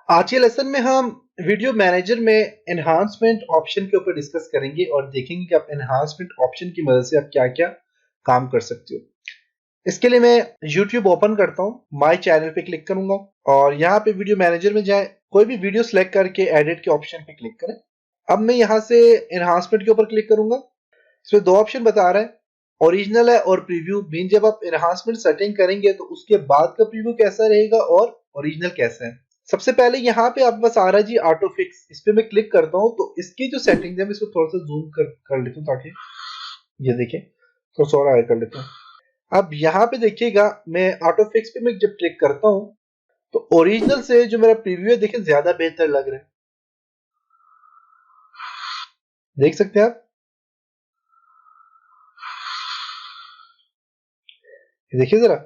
आज के लेसन में हम वीडियो मैनेजर में एनहांसमेंट ऑप्शन के ऊपर डिस्कस करेंगे और देखेंगे कि आप एनहांसमेंट ऑप्शन की मदद से आप क्या क्या काम कर सकते हो। इसके लिए मैं YouTube ओपन करता हूँ, माय चैनल पे क्लिक करूंगा और यहाँ पे वीडियो मैनेजर में जाए, कोई भी वीडियो सेलेक्ट करके एडिट के ऑप्शन पे क्लिक करें। अब मैं यहाँ से एनहांसमेंट के ऊपर क्लिक करूंगा। इसमें दो ऑप्शन बता रहा है, ओरिजिनल है और प्रीव्यू। मीन जब आप एनहांसमेंट सेटिंग करेंगे तो उसके बाद का प्रीव्यू कैसा रहेगा और ओरिजिनल कैसा है। सबसे पहले यहाँ पे आपके पास आ रहा है जी ऑटो फिक्स। इस पे मैं क्लिक करता हूँ तो इसकी जो सेटिंग है मैं इसको थोड़ा सा जूम कर लेता हूँ ताकि ये देखें, थोड़ा सा और आगे कर लेता हूँ। अब यहाँ पे देखिएगा, मैं ऑटो फिक्स पे मैं जब क्लिक करता हूँ तो ओरिजिनल से जो मेरा प्रीव्यू है देखें ज्यादा बेहतर लग रहा है। देख सकते हैं आप, देखिए जरा,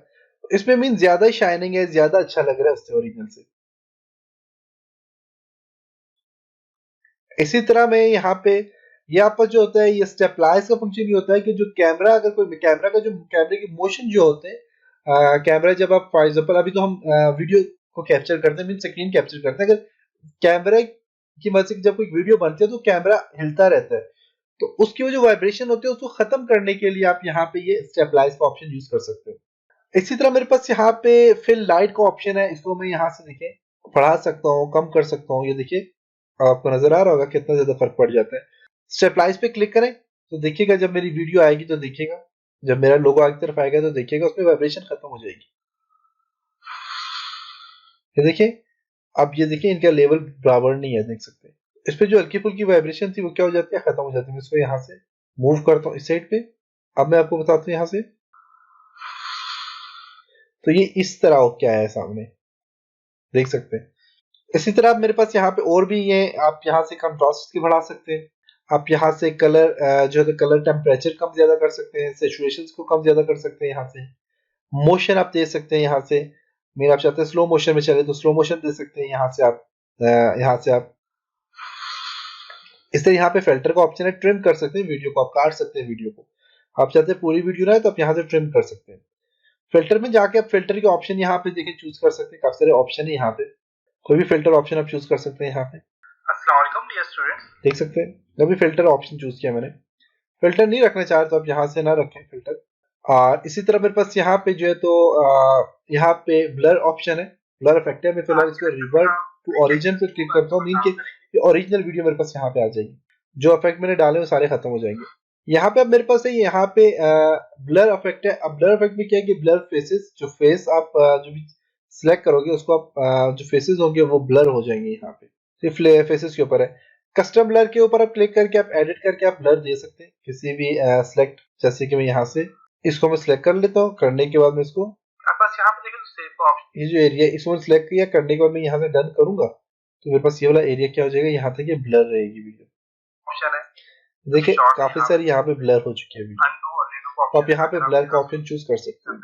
इसमें मीन ज्यादा शाइनिंग है, ज्यादा अच्छा लग रहा है उससे ओरिजिनल से। इसी तरह में यहाँ पे ये आपका जो होता है, ये स्टेपलाइज का फंक्शन ये होता है कि जो कैमरा, अगर कोई कैमरा का जो कैमरे के मोशन जो होते हैं, कैमरा जब आप फॉर एग्जांपल अभी तो हम वीडियो को कैप्चर करते हैं, मीन स्क्रीन कैप्चर करते हैं, अगर कैमरे की मदद से जब कोई वीडियो बनती है तो कैमरा हिलता रहता है, तो उसकी वो जो वाइब्रेशन होती है उसको खत्म करने के लिए आप यहाँ पे ये स्टेपलाइज का ऑप्शन यूज कर सकते हो। इसी तरह मेरे पास यहाँ पे फिल लाइट का ऑप्शन है, इसको मैं यहाँ से देखिए बढ़ा सकता हूँ, कम कर सकता हूँ। ये देखिए, आपको नजर आ रहा होगा कितना ज्यादा फर्क पड़ जाता है। स्टेपलाइज पे क्लिक करें तो देखिएगा, जब मेरी वीडियो आएगी तो देखिएगा, जब मेरा लोगो आगे तरफ आएगा तो देखिएगा उसमें वाइब्रेशन खत्म हो जाएगी। ये देखिए, अब ये देखिए इनका लेवल बराबर नहीं है, देख सकते हैं। इस पे जो हल्की फुल्की वाइब्रेशन थी वो क्या हो जाती है, खत्म हो जाती है। मैं इसको यहाँ से मूव करता हूँ इस साइड पे। अब मैं आपको बताता हूँ यहाँ से, तो ये इस तरह हो क्या है सामने, देख सकते हैं। इसी तरह मेरे पास यहाँ पे और भी ये, आप यहाँ से कंट्रास्ट की बढ़ा सकते हैं। आप यहाँ से कलर जो है कलर टेम्परेचर कम ज्यादा कर सकते हैं, सेचुरेशन को कम ज्यादा कर सकते हैं। यहाँ से मोशन आप दे सकते हैं। यहाँ से मेरा आप चाहते हैं स्लो मोशन में चले तो स्लो मोशन दे सकते हैं। यहाँ से आप इस तरह यहाँ पे फिल्टर का ऑप्शन है, ट्रिम कर सकते हैं वीडियो को, आप काट सकते हैं वीडियो को। आप चाहते हैं पूरी वीडियो रहे तो आप यहाँ से ट्रिम कर सकते हैं। फिल्टर में जाके आप फिल्टर के ऑप्शन यहाँ पे देखिए चूज कर सकते हैं, काफी सारे ऑप्शन है यहाँ पे, कोई भी फिल्टर ऑप्शन आप चूज कर सकते हैं। यहाँ पे अस्सलाम वालेकुम डियर स्टूडेंट्स, देख सकते हैं अभी फिल्टर ऑप्शन चूज किया मैंने। फिल्टर नहीं रखना चाह रहे तो आप यहाँ से ना रखें फिल्टर। और इसी तरह मेरे पास यहाँ पे जो है तो यहाँ पे ब्लर ऑप्शन है, ब्लर इफेक्ट है। मैं फिलहाल इसको रिवर्ट टू ओरिजिन पे क्लिक करता हूँ, मीन के ओरिजिनल वीडियो मेरे पास यहाँ पे आ जाएगी, जो इफेक्ट मैंने डाले वो सारे खत्म हो जाएंगे। यहाँ पे अब मेरे पास है, यहाँ पे ब्लर इफेक्ट है। अब ब्लर इफेक्ट में क्या है कि ब्लर फेसेस, जो फेस आप जो भी सिलेक्ट करोगे उसको आप जो फेसेस होंगे वो ब्लर हो जाएंगे। यहाँ पे सिर्फ फेसेस के ऊपर है। कस्टम ब्लर के ऊपर आप क्लिक करके आप एडिट करके आप ब्लर दे सकते हैं किसी भी सिलेक्ट, जैसे कि मैं यहाँ से इसको मैं सिलेक्ट कर लेता हूँ। करने के बाद मैं इसको बस यहाँ पे देखो सेव का ऑप्शन, ये जो एरिया इसको सिलेक्ट किया, करने के बाद मैं यहाँ से डन करूंगा तो मेरे पास ये वाला एरिया क्या हो जाएगा, यहाँ तक ये ब्लर रहेगी वीडियो। ऑप्शन है देखिए, काफी सारी यहाँ पे ब्लर हो चुकी है वीडियो, तो आप यहाँ पे ब्लर का ऑप्शन चूज कर सकते हैं।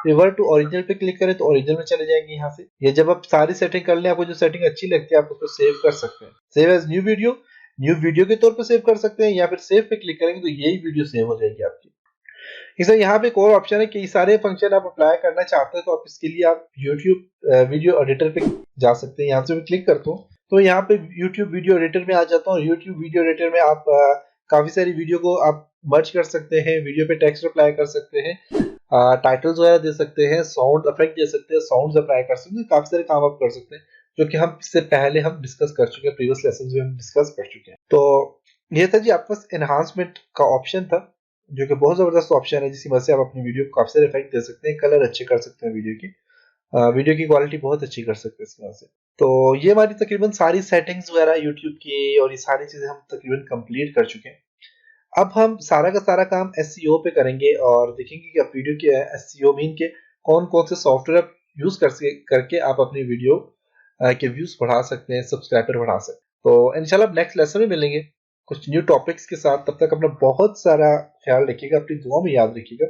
रिवर्ट टू ओरिजिनल पे क्लिक करें तो ओरिजिनल में चले जाएंगे। यहाँ से ये जब आप सारी सेटिंग कर लें, आपको जो सेटिंग अच्छी लगती है आप उसको सेव कर सकते हैं। सेव एज न्यू वीडियो के तौर पर सेव कर सकते हैं, या फिर सेव पे क्लिक करेंगे तो यही वीडियो सेव हो जाएगी आपकी। इसलिए यहाँ पे एक और ऑप्शन है कि ये सारे फंक्शन आप अप्लाई करना चाहते हैं तो आप इसके लिए आप YouTube वीडियो एडिटर पे जा सकते हैं। यहाँ से मैं क्लिक करता हूँ तो यहाँ पे YouTube वीडियो एडिटर में आ जाता हूँ। YouTube वीडियो एडिटर में आप काफी सारी वीडियो को आप मर्ज कर सकते हैं, वीडियो पे टेक्स्ट अप्लाई कर सकते हैं, टाइटल्स वगैरह दे सकते हैं, साउंड इफेक्ट दे सकते हैं, साउंड्स अप्लाई कर सकते हैं, काफी सारे काम आप कर सकते हैं जो कि हम इससे पहले हम डिस्कस कर चुके हैं, प्रीवियस लेसन में हम डिस्कस कर चुके हैं। तो ये था जी आपके पास एनहांसमेंट का ऑप्शन था, जो कि बहुत जबरदस्त ऑप्शन है, जिसकी वजह से आप अपनी वीडियो को काफी सारे इफेक्ट दे सकते हैं, कलर अच्छे कर सकते हैं वीडियो की क्वालिटी बहुत अच्छी कर सकते हैं इसकी वजह से। तो ये हमारी तकरीबन सारी सेटिंग्स वगैरह यूट्यूब की और ये सारी चीजें हम तकरीबन कंप्लीट कर चुके हैं। अब हम सारा का सारा काम एसईओ पे करेंगे और देखेंगे कि आप वीडियो के एसईओ मीन के कौन कौन से सॉफ्टवेयर आप यूज करके आप अपनी वीडियो के व्यूज बढ़ा सकते हैं, सब्सक्राइबर बढ़ा सकते हैं। तो इंशाल्लाह नेक्स्ट लेसन में मिलेंगे कुछ न्यू टॉपिक्स के साथ। तब तक अपना बहुत सारा ख्याल रखिएगा, अपनी दुआ में याद रखिएगा।